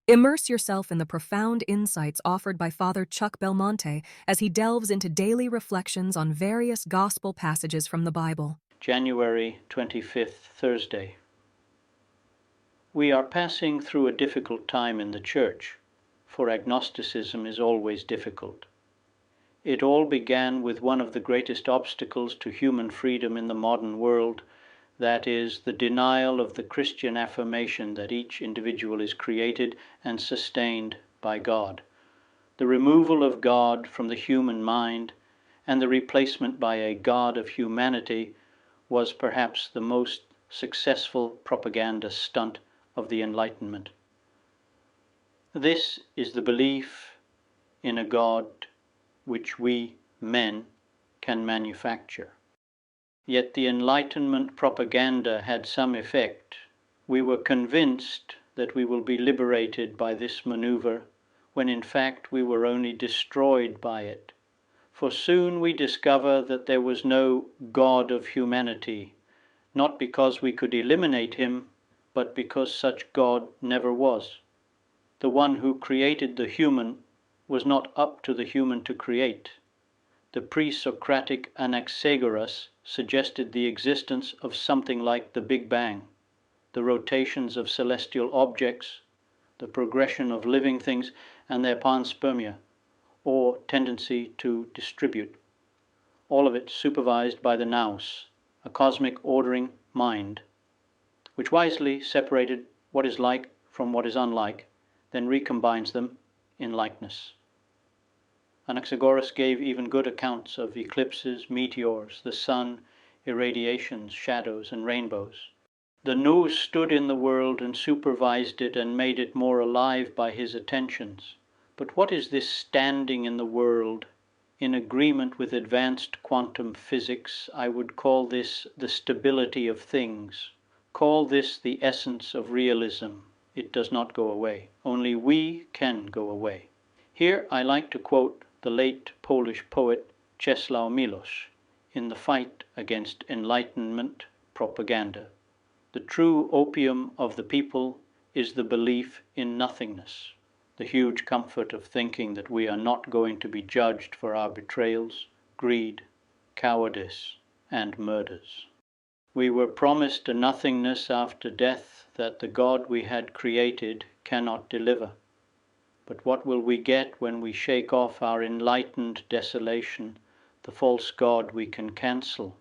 Immerse yourself in the profound insights offered by Father Chuck Belmonte as he delves into daily reflections on various gospel passages from the Bible. January 25th, Thursday. We are passing through a difficult time in the Church, for agnosticism is always difficult. It all began with one of the greatest obstacles to human freedom in the modern world, that is, the denial of the Christian affirmation that each individual is created and sustained by God. The removal of God from the human mind and the replacement by a God of humanity was perhaps the most successful propaganda stunt of the Enlightenment. This is the belief in a God which we, men, can manufacture. Yet the Enlightenment propaganda had some effect. We were convinced that we will be liberated by this maneuver, when in fact we were only destroyed by it. For soon we discover that there was no God of humanity, not because we could eliminate him, but because such God never was. The one who created the human was not up to the human to create. The pre-Socratic Anaxagoras suggested the existence of something like the Big Bang, the rotations of celestial objects, the progression of living things, and their panspermia, or tendency to distribute, all of it supervised by the nous, a cosmic ordering mind, which wisely separated what is like from what is unlike, then recombines them in likeness. Anaxagoras gave even good accounts of eclipses, meteors, the sun, irradiations, shadows, and rainbows. The nous stood in the world and supervised it and made it more alive by his attentions. But what is this standing in the world? In agreement with advanced quantum physics, I would call this the stability of things. Call this the essence of realism. It does not go away. Only we can go away. Here I like to quote the late Polish poet Czesław Miłosz in the fight against Enlightenment propaganda. The true opium of the people is the belief in nothingness, the huge comfort of thinking that we are not going to be judged for our betrayals, greed, cowardice, and murders. We were promised a nothingness after death that the God we had created cannot deliver. But what will we get when we shake off our enlightened desolation, the false God we can cancel?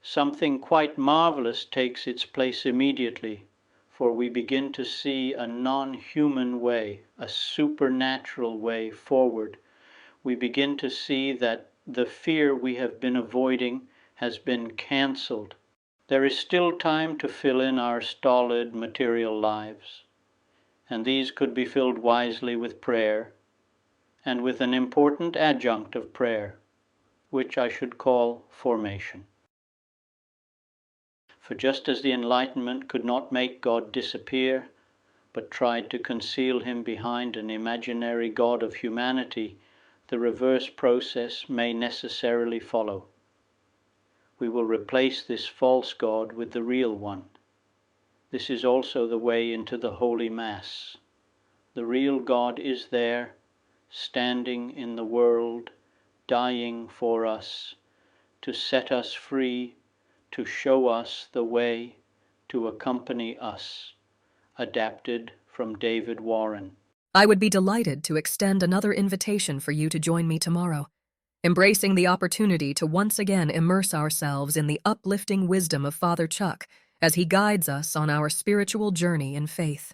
Something quite marvelous takes its place immediately, for we begin to see a non-human way, a supernatural way forward. We begin to see that the fear we have been avoiding has been cancelled. There is still time to fill in our stolid material lives, and these could be filled wisely with prayer, and with an important adjunct of prayer, which I should call formation. For just as the Enlightenment could not make God disappear, but tried to conceal him behind an imaginary God of humanity, the reverse process may necessarily follow. We will replace this false God with the real one. This is also the way into the Holy Mass. The real God is there, standing in the world, dying for us, to set us free, to show us the way, to accompany us. Adapted from David Warren. I would be delighted to extend another invitation for you to join me tomorrow, embracing the opportunity to once again immerse ourselves in the uplifting wisdom of Father Chuck as he guides us on our spiritual journey in faith.